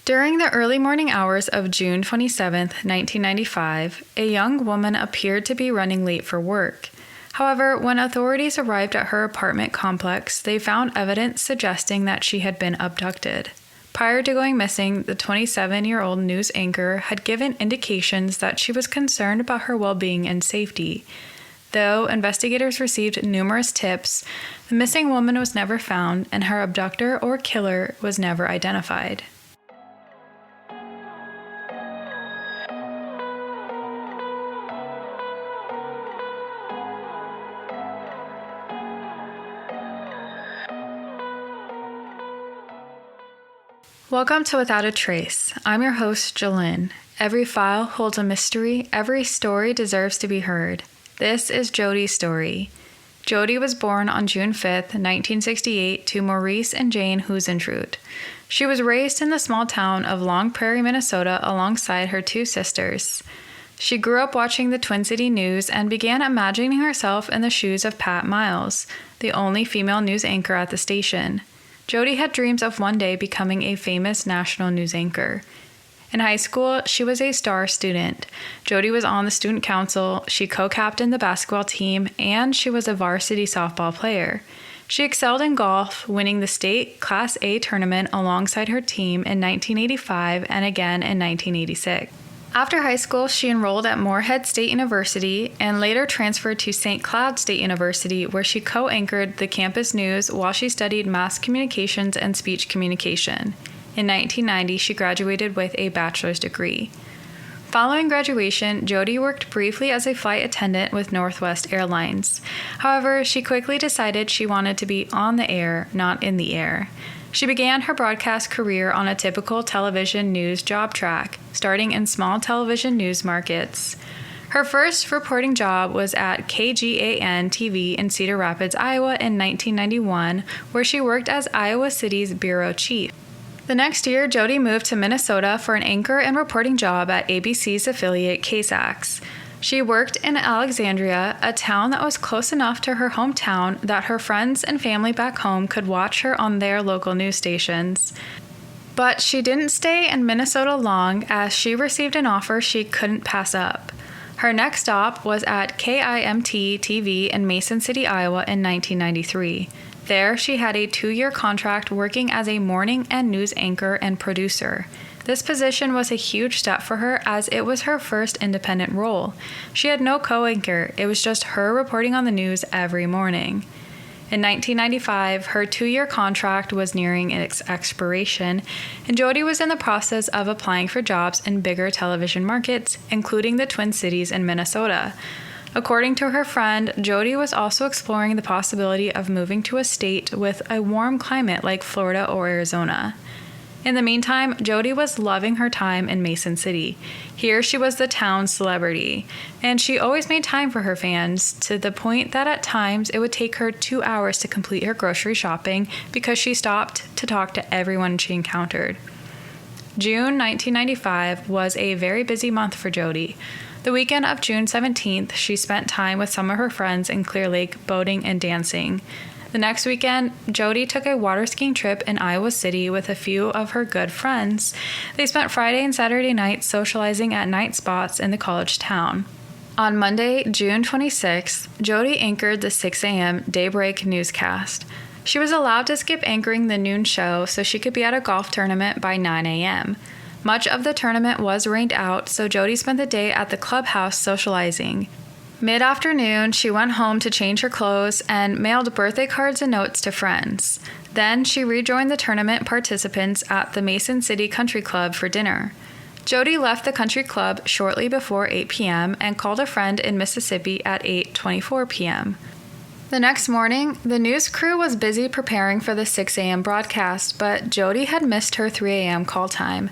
During the early morning hours of June 27, 1995, a young woman appeared to be running late for work. However, when authorities arrived at her apartment complex, they found evidence suggesting that she had been abducted. Prior to going missing, the 27-year-old news anchor had given indications that she was concerned about her well-being and safety. Though investigators received numerous tips, the missing woman was never found and her abductor or killer was never identified. Welcome to Without a Trace. I'm your host, Jolynn. Every file holds a mystery. Every story deserves to be heard. This is Jodi's story. Jodi was born on June 5th, 1968, to Maurice and Jane Huisentruit. She was raised in the small town of Long Prairie, Minnesota, alongside her two sisters. She grew up watching the Twin City News and began imagining herself in the shoes of Pat Miles, the only female news anchor at the station. Jodi had dreams of one day becoming a famous national news anchor. In high school, she was a star student. Jodi was on the student council, she co-captained the basketball team, and she was a varsity softball player. She excelled in golf, winning the state Class A tournament alongside her team in 1985 and again in 1986. After high school, she enrolled at Morehead State University and later transferred to St. Cloud State University, where she co-anchored the campus news while she studied mass communications and speech communication. In 1990, she graduated with a bachelor's degree. Following graduation, Jodi worked briefly as a flight attendant with Northwest Airlines. However, she quickly decided she wanted to be on the air, not in the air. She began her broadcast career on a typical television news job track, starting in small television news markets. Her first reporting job was at KGAN TV in Cedar Rapids, Iowa in 1991, where she worked as Iowa City's bureau chief. The next year, Jodi moved to Minnesota for an anchor and reporting job at ABC's affiliate KSAX. She worked in Alexandria, a town that was close enough to her hometown that her friends and family back home could watch her on their local news stations. But she didn't stay in Minnesota long, as she received an offer she couldn't pass up. Her next stop was at KIMT TV in Mason City, Iowa in 1993. There, she had a 2-year contract working as a morning and news anchor and producer. This position was a huge step for her as it was her first independent role. She had no co-anchor, it was just her reporting on the news every morning. In 1995, her 2-year contract was nearing its expiration, and Jodi was in the process of applying for jobs in bigger television markets, including the Twin Cities in Minnesota. According to her friend, Jodi was also exploring the possibility of moving to a state with a warm climate like Florida or Arizona. In the meantime, Jodi was loving her time in Mason City. Here she was the town's celebrity, and she always made time for her fans, to the point that at times it would take her 2 hours to complete her grocery shopping because she stopped to talk to everyone she encountered. June 1995 was a very busy month for Jodi. The weekend of June 17th, she spent time with some of her friends in Clear Lake boating and dancing. The next weekend, Jodi took a water skiing trip in Iowa City with a few of her good friends. They spent Friday and Saturday nights socializing at night spots in the college town. On Monday, June 26th, Jodi anchored the 6 a.m. Daybreak newscast. She was allowed to skip anchoring the noon show so she could be at a golf tournament by 9 a.m. Much of the tournament was rained out, so Jodi spent the day at the clubhouse socializing. Mid-afternoon, she went home to change her clothes and mailed birthday cards and notes to friends. Then she rejoined the tournament participants at the Mason City Country Club for dinner. Jodi left the country club shortly before 8 p.m. and called a friend in Mississippi at 8:24 p.m. The next morning, the news crew was busy preparing for the 6 a.m. broadcast, but Jodi had missed her 3 a.m. call time.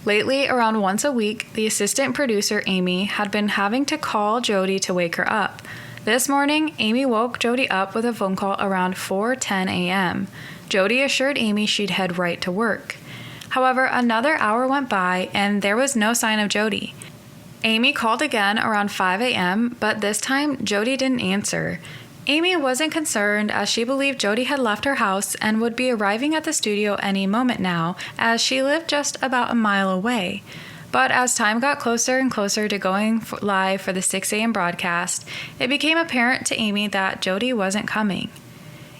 Lately, around once a week, the assistant producer, Amy, had been having to call Jodi to wake her up. This morning, Amy woke Jodi up with a phone call around 4:10 a.m. Jodi assured Amy she'd head right to work. However, another hour went by and there was no sign of Jodi. Amy called again around 5 a.m., but this time Jodi didn't answer. Amy wasn't concerned as she believed Jodi had left her house and would be arriving at the studio any moment now, as she lived just about a mile away. But as time got closer and closer to going live for the 6 a.m. broadcast, it became apparent to Amy that Jodi wasn't coming.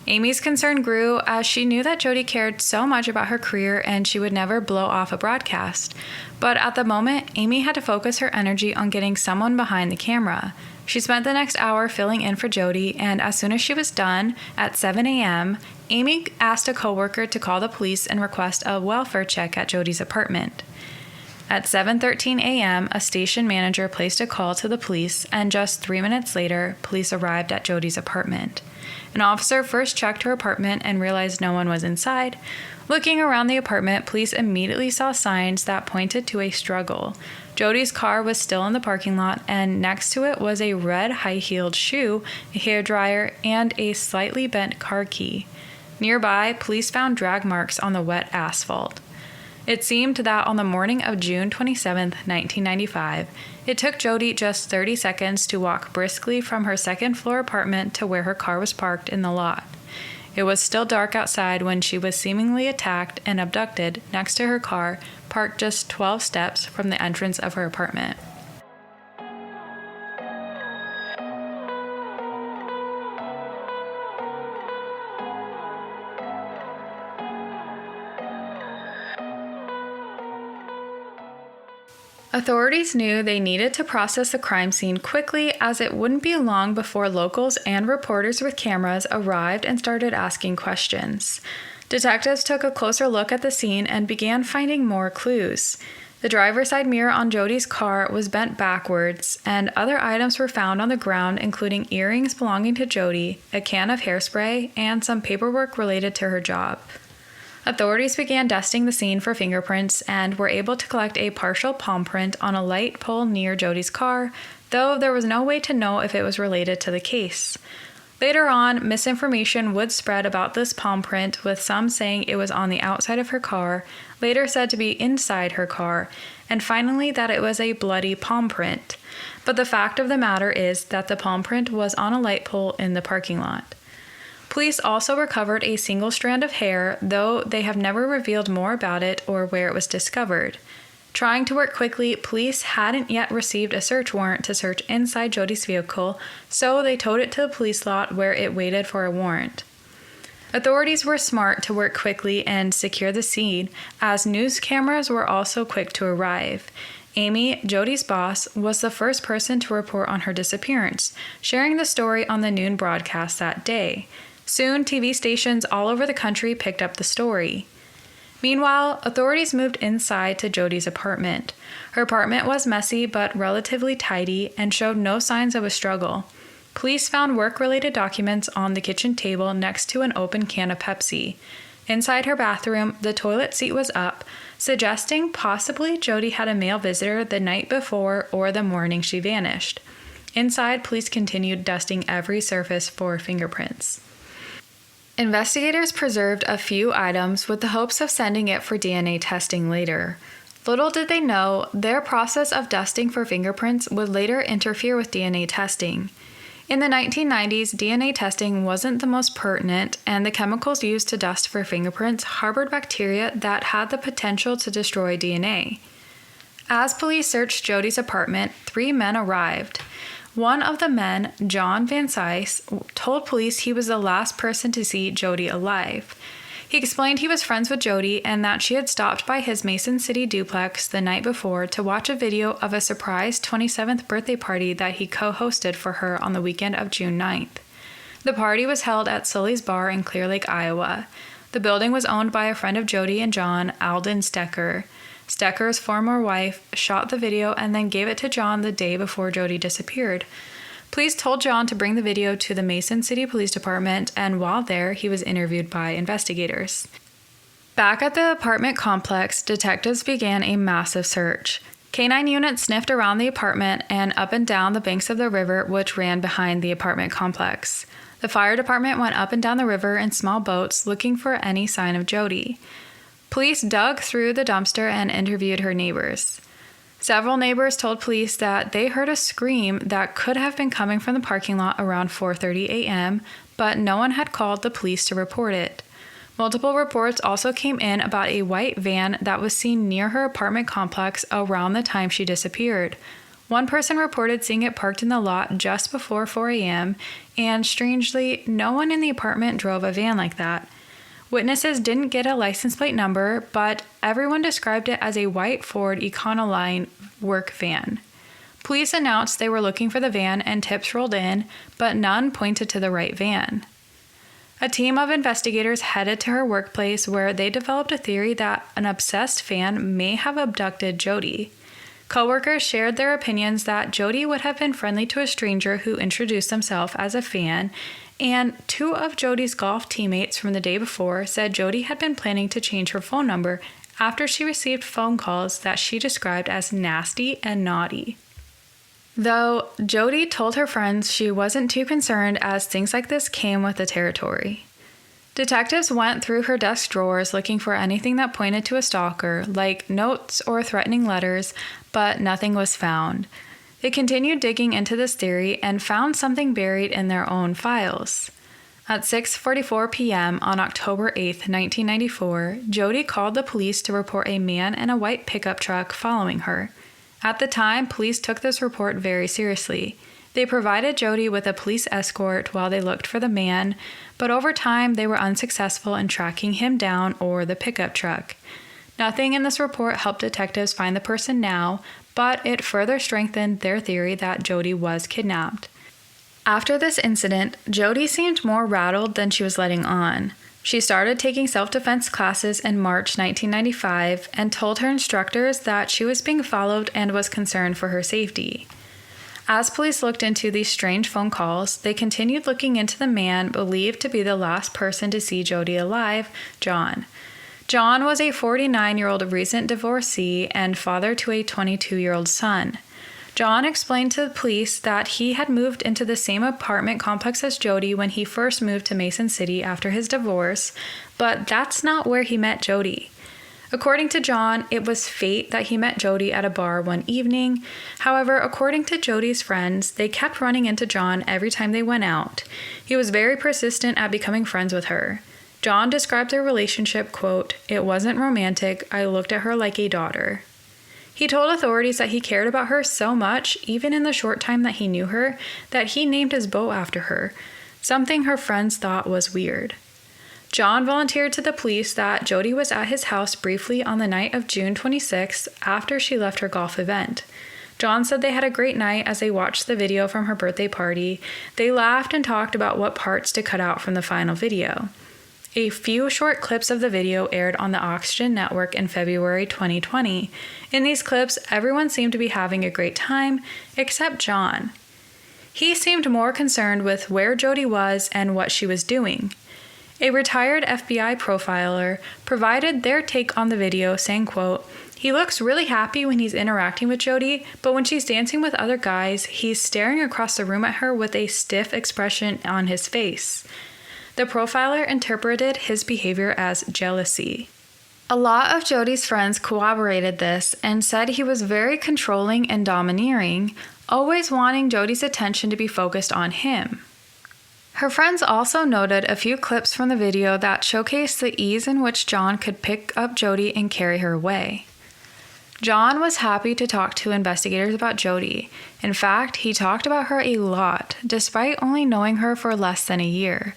Amy's concern grew as she knew that Jodi cared so much about her career and she would never blow off a broadcast. But at the moment, Amy had to focus her energy on getting someone behind the camera. She spent the next hour filling in for Jodi, and as soon as she was done, at 7 a.m., Amy asked a coworker to call the police and request a welfare check at Jodi's apartment. At 7:13 a.m., a station manager placed a call to the police, and just 3 minutes later, police arrived at Jodi's apartment. An officer first checked her apartment and realized no one was inside. Looking around the apartment, police immediately saw signs that pointed to a struggle. Jodi's car was still in the parking lot, and next to it was a red high-heeled shoe, a hairdryer, and a slightly bent car key. Nearby, police found drag marks on the wet asphalt. It seemed that on the morning of June 27, 1995, it took Jodi just 30 seconds to walk briskly from her second-floor apartment to where her car was parked in the lot. It was still dark outside when she was seemingly attacked and abducted next to her car, parked just 12 steps from the entrance of her apartment. Authorities knew they needed to process the crime scene quickly, as it wouldn't be long before locals and reporters with cameras arrived and started asking questions. Detectives took a closer look at the scene and began finding more clues. The driver's side mirror on Jodi's car was bent backwards, and other items were found on the ground, including earrings belonging to Jodi, a can of hairspray, and some paperwork related to her job. Authorities began dusting the scene for fingerprints and were able to collect a partial palm print on a light pole near Jodi's car, though there was no way to know if it was related to the case. Later on, misinformation would spread about this palm print, with some saying it was on the outside of her car, later said to be inside her car, and finally that it was a bloody palm print. But the fact of the matter is that the palm print was on a light pole in the parking lot. Police also recovered a single strand of hair, though they have never revealed more about it or where it was discovered. Trying to work quickly, police hadn't yet received a search warrant to search inside Jodi's vehicle, so they towed it to the police lot where it waited for a warrant. Authorities were smart to work quickly and secure the scene, as news cameras were also quick to arrive. Amy, Jodi's boss, was the first person to report on her disappearance, sharing the story on the noon broadcast that day. Soon, TV stations all over the country picked up the story. Meanwhile, authorities moved inside to Jodi's apartment. Her apartment was messy but relatively tidy and showed no signs of a struggle. Police found work-related documents on the kitchen table next to an open can of Pepsi. Inside her bathroom, the toilet seat was up, suggesting possibly Jodi had a male visitor the night before or the morning she vanished. Inside, police continued dusting every surface for fingerprints. Investigators preserved a few items with the hopes of sending it for DNA testing later. Little did they know, their process of dusting for fingerprints would later interfere with DNA testing. In the 1990s, DNA testing wasn't the most pertinent, and the chemicals used to dust for fingerprints harbored bacteria that had the potential to destroy DNA. As police searched Jodi's apartment, 3 men arrived. One of the men, John Van Cise, told police he was the last person to see Jodi alive. He explained he was friends with Jodi and that she had stopped by his Mason City duplex the night before to watch a video of a surprise 27th birthday party that he co-hosted for her on the weekend of June 9th. The party was held at Sully's Bar in Clear Lake, Iowa. The building was owned by a friend of Jodi and John, Alden Stecker. Stecker's former wife shot the video and then gave it to John the day before Jodi disappeared. Police told John to bring the video to the Mason City Police Department, and while there, he was interviewed by investigators. Back at the apartment complex, detectives began a massive search. K-9 units sniffed around the apartment and up and down the banks of the river which ran behind the apartment complex. The fire department went up and down the river in small boats looking for any sign of Jodi. Police dug through the dumpster and interviewed her neighbors. Several neighbors told police that they heard a scream that could have been coming from the parking lot around 4:30 a.m., but no one had called the police to report it. Multiple reports also came in about a white van that was seen near her apartment complex around the time she disappeared. One person reported seeing it parked in the lot just before 4 a.m., and strangely, no one in the apartment drove a van like that. Witnesses didn't get a license plate number, but everyone described it as a white Ford Econoline work van. Police announced they were looking for the van and tips rolled in, but none pointed to the right van. A team of investigators headed to her workplace where they developed a theory that an obsessed fan may have abducted Jodi. Coworkers shared their opinions that Jodi would have been friendly to a stranger who introduced himself as a fan, and two of Jodi's golf teammates from the day before said Jodi had been planning to change her phone number after she received phone calls that she described as nasty and naughty. Though Jodi told her friends she wasn't too concerned as things like this came with the territory. Detectives went through her desk drawers looking for anything that pointed to a stalker, like notes or threatening letters, but nothing was found. They continued digging into this theory and found something buried in their own files. At 6:44 p.m. on October 8, 1994, Jodi called the police to report a man in a white pickup truck following her. At the time, police took this report very seriously. They provided Jodi with a police escort while they looked for the man, but over time they were unsuccessful in tracking him down or the pickup truck. Nothing in this report helped detectives find the person now, but it further strengthened their theory that Jodi was kidnapped. After this incident, Jodi seemed more rattled than she was letting on. She started taking self-defense classes in March 1995 and told her instructors that she was being followed and was concerned for her safety. As police looked into these strange phone calls, they continued looking into the man believed to be the last person to see Jodi alive, John. John was a 49-year-old recent divorcee and father to a 22-year-old son. John explained to the police that he had moved into the same apartment complex as Jodi when he first moved to Mason City after his divorce, but that's not where he met Jodi. According to John, it was fate that he met Jodi at a bar one evening. However, according to Jodi's friends, they kept running into John every time they went out. He was very persistent at becoming friends with her. John described their relationship, quote, "It wasn't romantic. I looked at her like a daughter." He told authorities that he cared about her so much, even in the short time that he knew her, that he named his boat after her, something her friends thought was weird. John volunteered to the police that Jodi was at his house briefly on the night of June 26th after she left her golf event. John said they had a great night as they watched the video from her birthday party. They laughed and talked about what parts to cut out from the final video. A few short clips of the video aired on the Oxygen Network in February 2020. In these clips, everyone seemed to be having a great time, except John. He seemed more concerned with where Jodi was and what she was doing. A retired FBI profiler provided their take on the video, saying, quote, "He looks really happy when he's interacting with Jodi, but when she's dancing with other guys, he's staring across the room at her with a stiff expression on his face." The profiler interpreted his behavior as jealousy. A lot of Jodi's friends corroborated this and said he was very controlling and domineering, always wanting Jodi's attention to be focused on him. Her friends also noted a few clips from the video that showcased the ease in which John could pick up Jodi and carry her away. John was happy to talk to investigators about Jodi. In fact, he talked about her a lot, despite only knowing her for less than a year.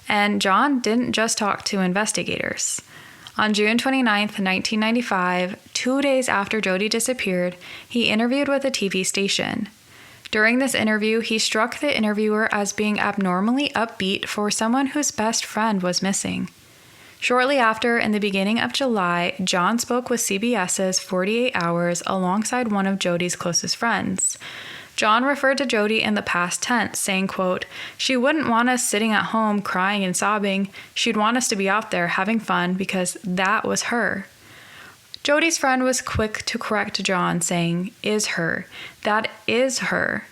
And John didn't just talk to investigators. On June 29, 1995, 2 days after Jodi disappeared, he interviewed with a TV station. During this interview, he struck the interviewer as being abnormally upbeat for someone whose best friend was missing. Shortly after, in the beginning of July, John spoke with CBS's 48 Hours alongside one of Jodi's closest friends. John referred to Jodi in the past tense, saying, quote, "She wouldn't want us sitting at home crying and sobbing. She'd want us to be out there having fun because that was her." Jodi's friend was quick to correct John, saying, "Is her. That is her."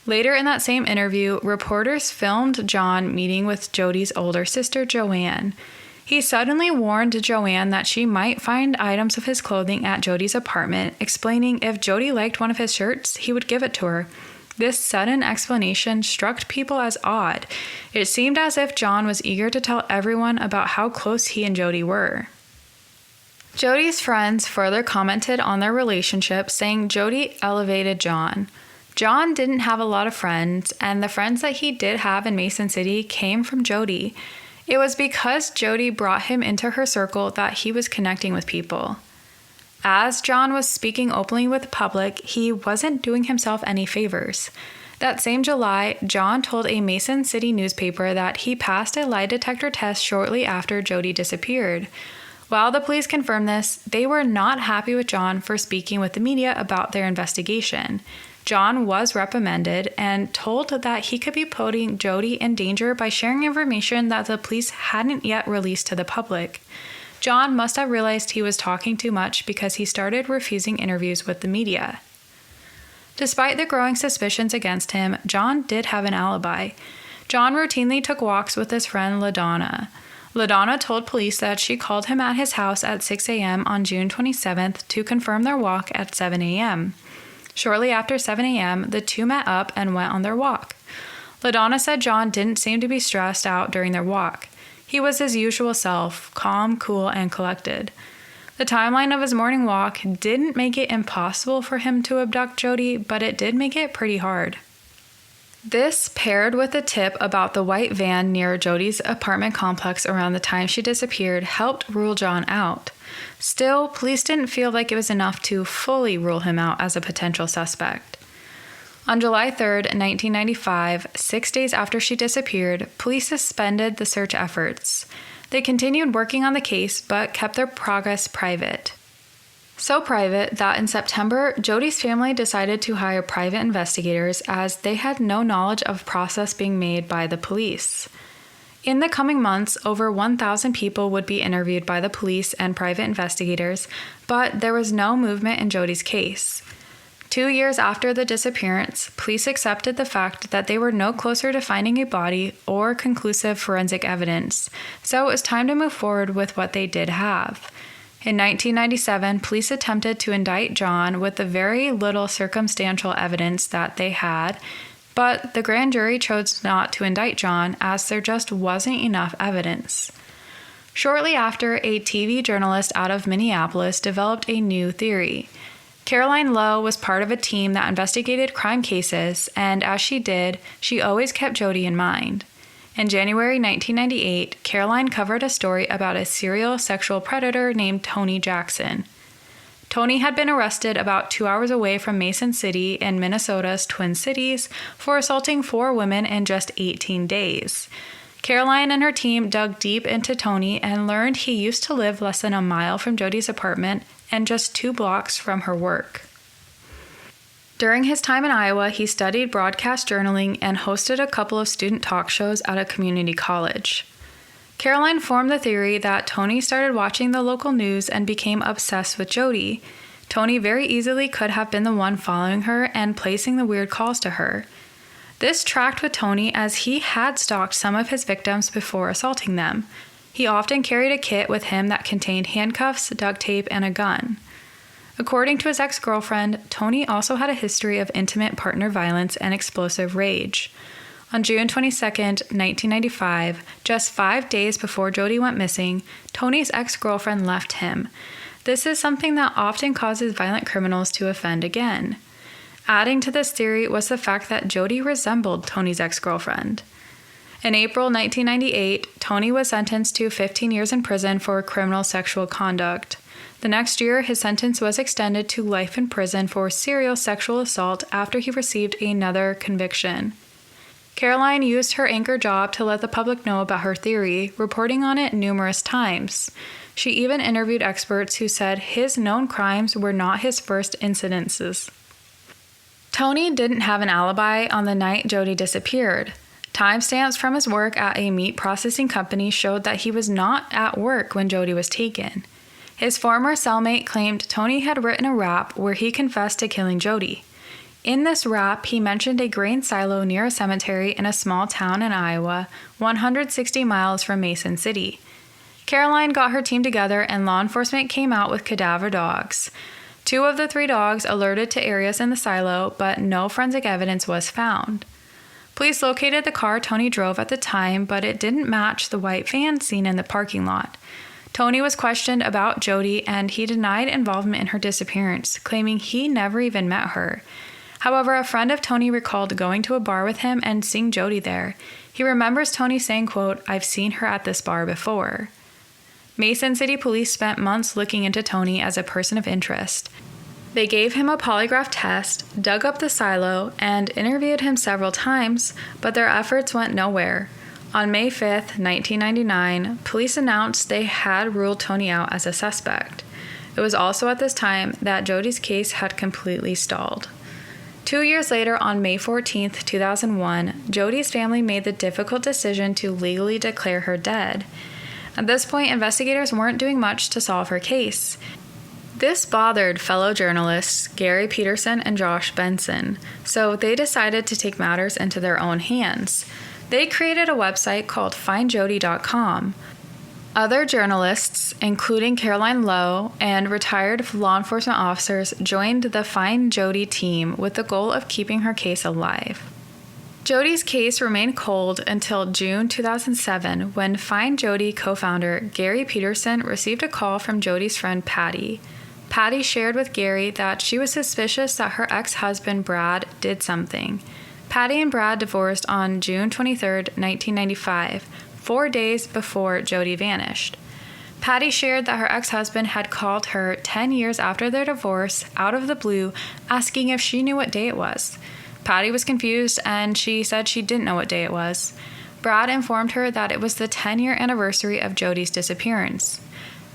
Later in that same interview, reporters filmed John meeting with Jodi's older sister, Joanne. He suddenly warned Joanne that she might find items of his clothing at Jodi's apartment, explaining if Jodi liked one of his shirts, he would give it to her. This sudden explanation struck people as odd. It seemed as if John was eager to tell everyone about how close he and Jodi were. Jodi's friends further commented on their relationship, saying Jodi elevated John. John didn't have a lot of friends, and the friends that he did have in Mason City came from Jodi. It was because Jodi brought him into her circle that he was connecting with people. As John was speaking openly with the public, he wasn't doing himself any favors. That same July, John told a Mason City newspaper that he passed a lie detector test shortly after Jodi disappeared. While the police confirmed this, they were not happy with John for speaking with the media about their investigation. John was reprimanded and told that he could be putting Jodi in danger by sharing information that the police hadn't yet released to the public. John must have realized he was talking too much because he started refusing interviews with the media. Despite the growing suspicions against him, John did have an alibi. John routinely took walks with his friend LaDonna. LaDonna told police that she called him at his house at 6 a.m. on June 27th to confirm their walk at 7 a.m. Shortly after 7 a.m., the two met up and went on their walk. LaDonna said John didn't seem to be stressed out during their walk. He was his usual self, calm, cool, and collected. The timeline of his morning walk didn't make it impossible for him to abduct Jodi, but it did make it pretty hard. This, paired with a tip about the white van near Jodi's apartment complex around the time she disappeared, helped rule John out. Still, police didn't feel like it was enough to fully rule him out as a potential suspect. On July 3, 1995, 6 days after she disappeared, police suspended the search efforts. They continued working on the case, but kept their progress private. So private that in September, Jodi's family decided to hire private investigators as they had no knowledge of process being made by the police. In the coming months, over 1,000 people would be interviewed by the police and private investigators, but there was no movement in Jodi's case. 2 years after the disappearance, police accepted the fact that they were no closer to finding a body or conclusive forensic evidence, so it was time to move forward with what they did have. In 1997, police attempted to indict John with the very little circumstantial evidence that they had, but the grand jury chose not to indict John as there just wasn't enough evidence. Shortly after, a TV journalist out of Minneapolis developed a new theory. Caroline Lowe was part of a team that investigated crime cases, and as she did, she always kept Jodi in mind. In January 1998, Caroline covered a story about a serial sexual predator named Tony Jackson. Tony had been arrested about 2 hours away from Mason City in Minnesota's Twin Cities for assaulting 4 women in just 18 days. Caroline and her team dug deep into Tony and learned he used to live less than a mile from Jodi's apartment and just 2 blocks from her work. During his time in Iowa, he studied broadcast journaling and hosted a couple of student talk shows at a community college. Caroline formed the theory that Tony started watching the local news and became obsessed with Jodi. Tony very easily could have been the one following her and placing the weird calls to her. This tracked with Tony as he had stalked some of his victims before assaulting them. He often carried a kit with him that contained handcuffs, duct tape, and a gun. According to his ex-girlfriend, Tony also had a history of intimate partner violence and explosive rage. On June 22, 1995, just 5 days before Jodi went missing, Tony's ex-girlfriend left him. This is something that often causes violent criminals to offend again. Adding to this theory was the fact that Jodi resembled Tony's ex-girlfriend. In April 1998, Tony was sentenced to 15 years in prison for criminal sexual conduct. The next year, his sentence was extended to life in prison for serial sexual assault after he received another conviction. Caroline used her anchor job to let the public know about her theory, reporting on it numerous times. She even interviewed experts who said his known crimes were not his first incidences. Tony didn't have an alibi on the night Jodi disappeared. Timestamps from his work at a meat processing company showed that he was not at work when Jodi was taken. His former cellmate claimed Tony had written a rap where he confessed to killing Jodi. In this rap, he mentioned a grain silo near a cemetery in a small town in Iowa, 160 miles from Mason City. Caroline got her team together and law enforcement came out with cadaver dogs. 2 of the 3 dogs alerted to areas in the silo, but no forensic evidence was found. Police located the car Tony drove at the time, but it didn't match the white van seen in the parking lot. Tony was questioned about Jodi, and he denied involvement in her disappearance, claiming he never even met her. However, a friend of Tony recalled going to a bar with him and seeing Jodi there. He remembers Tony saying, quote, "I've seen her at this bar before." Mason City Police spent months looking into Tony as a person of interest. They gave him a polygraph test, dug up the silo, and interviewed him several times, but their efforts went nowhere. On May 5, 1999, police announced they had ruled Tony out as a suspect. It was also at this time that Jodi's case had completely stalled. 2 years later, on May 14, 2001, Jodi's family made the difficult decision to legally declare her dead. At this point, investigators weren't doing much to solve her case. This bothered fellow journalists Gary Peterson and Josh Benson, so they decided to take matters into their own hands. They created a website called FindJodi.com. Other journalists, including Caroline Lowe and retired law enforcement officers, joined the Find Jodi team with the goal of keeping her case alive. Jodi's case remained cold until June 2007 when Find Jodi co-founder Gary Peterson received a call from Jodi's friend Patty. Patty shared with Gary that she was suspicious that her ex-husband Brad did something. Patty and Brad divorced on June 23, 1995, 4 days before Jodi vanished. Patty shared that her ex-husband had called her 10 years after their divorce out of the blue, asking if she knew what day it was. Patty was confused and she said she didn't know what day it was. Brad informed her that it was the 10-year anniversary of Jodi's disappearance.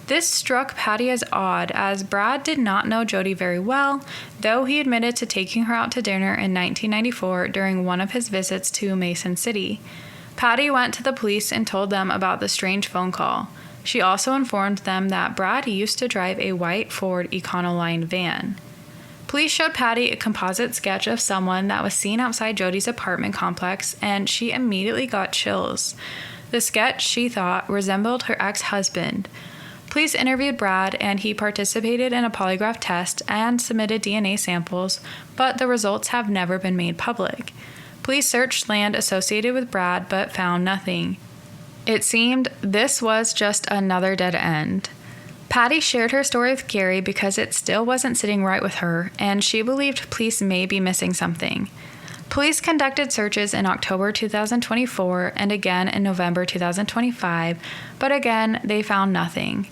This struck Patty as odd, as Brad did not know Jodi very well, though he admitted to taking her out to dinner in 1994 during one of his visits to Mason City. Patty went to the police and told them about the strange phone call. She also informed them that Brad used to drive a white Ford Econoline van. Police showed Patty a composite sketch of someone that was seen outside Jodi's apartment complex, and she immediately got chills. The sketch, she thought, resembled her ex-husband. Police interviewed Brad, and he participated in a polygraph test and submitted DNA samples, but the results have never been made public. Police searched land associated with Brad, but found nothing. It seemed this was just another dead end. Patty shared her story with Gary because it still wasn't sitting right with her, and she believed police may be missing something. Police conducted searches in October 2024 and again in November 2025, but again, they found nothing.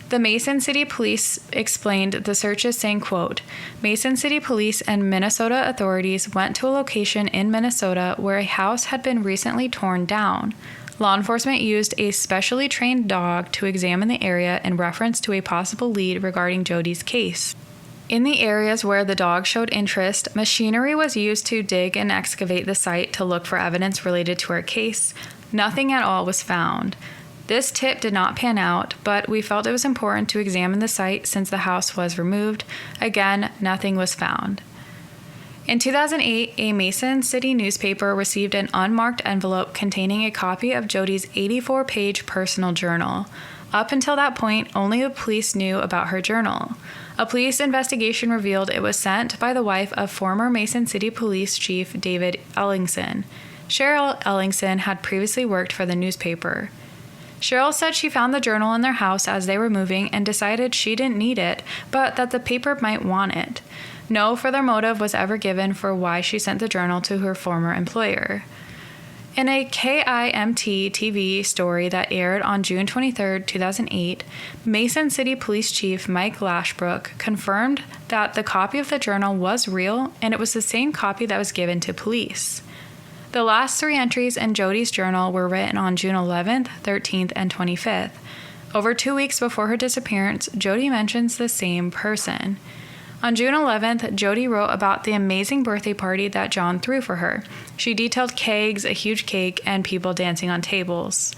The Mason City Police explained the searches saying, quote, "Mason City Police and Minnesota authorities went to a location in Minnesota where a house had been recently torn down. Law enforcement used a specially trained dog to examine the area in reference to a possible lead regarding Jodi's case. In the areas where the dog showed interest, machinery was used to dig and excavate the site to look for evidence related to her case. Nothing at all was found. This tip did not pan out, but we felt it was important to examine the site since the house was removed. Again, nothing was found." In 2008, a Mason City newspaper received an unmarked envelope containing a copy of Jodi's 84-page personal journal. Up until that point, only the police knew about her journal. A police investigation revealed it was sent by the wife of former Mason City Police Chief David Ellingson. Cheryl Ellingson had previously worked for the newspaper. Cheryl said she found the journal in their house as they were moving and decided she didn't need it, but that the paper might want it. No further motive was ever given for why she sent the journal to her former employer. In a KIMT TV story that aired on June 23, 2008, Mason City Police Chief Mike Lashbrook confirmed that the copy of the journal was real and it was the same copy that was given to police. The last 3 entries in Jodi's journal were written on June 11th, 13th, and 25th. Over 2 weeks before her disappearance, Jodi mentions the same person. On June 11th, Jodi wrote about the amazing birthday party that John threw for her. She detailed kegs, a huge cake, and people dancing on tables.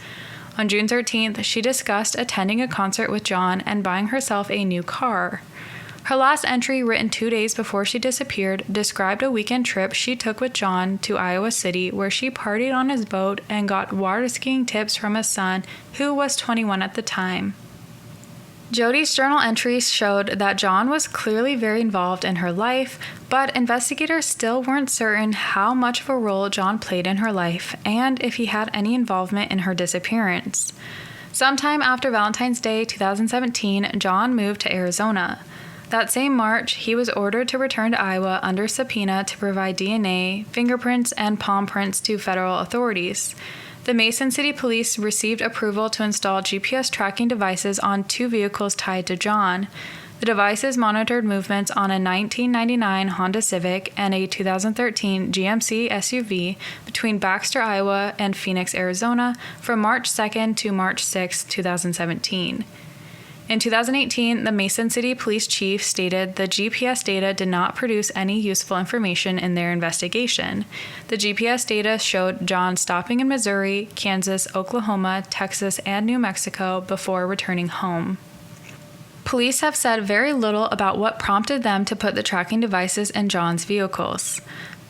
On June 13th, she discussed attending a concert with John and buying herself a new car. Her last entry, written 2 days before she disappeared, described a weekend trip she took with John to Iowa City where she partied on his boat and got water skiing tips from his son, who was 21 at the time. Jodi's journal entries showed that John was clearly very involved in her life, but investigators still weren't certain how much of a role John played in her life and if he had any involvement in her disappearance. Sometime after Valentine's Day 2017, John moved to Arizona. That same March, he was ordered to return to Iowa under subpoena to provide DNA, fingerprints, and palm prints to federal authorities. The Mason City Police received approval to install GPS tracking devices on 2 vehicles tied to John. The devices monitored movements on a 1999 Honda Civic and a 2013 GMC SUV between Baxter, Iowa and Phoenix, Arizona from March 2nd to March 6, 2017. In 2018, the Mason City Police Chief stated the GPS data did not produce any useful information in their investigation. The GPS data showed John stopping in Missouri, Kansas, Oklahoma, Texas, and New Mexico before returning home. Police have said very little about what prompted them to put the tracking devices in John's vehicles.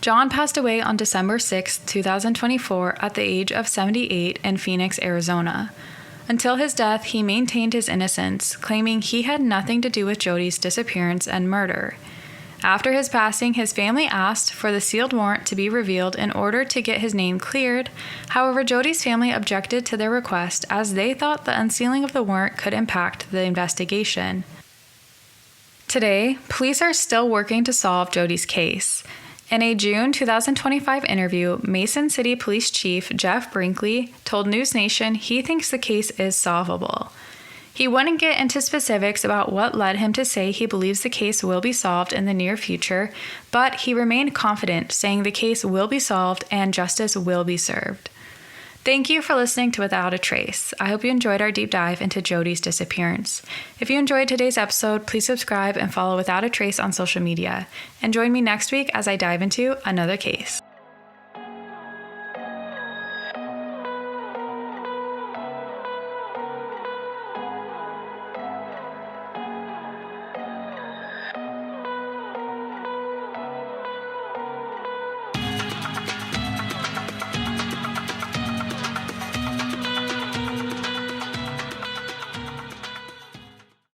John passed away on December 6, 2024, at the age of 78 in Phoenix, Arizona. Until his death, he maintained his innocence, claiming he had nothing to do with Jodi's disappearance and murder. After his passing, his family asked for the sealed warrant to be revealed in order to get his name cleared. However, Jodi's family objected to their request as they thought the unsealing of the warrant could impact the investigation. Today, police are still working to solve Jodi's case. In a June 2025 interview, Mason City Police Chief Jeff Brinkley told News Nation he thinks the case is solvable. He wouldn't get into specifics about what led him to say he believes the case will be solved in the near future, but he remained confident, saying the case will be solved and justice will be served. Thank you for listening to Without a Trace. I hope you enjoyed our deep dive into Jodi's disappearance. If you enjoyed today's episode, please subscribe and follow Without a Trace on social media. And join me next week as I dive into another case.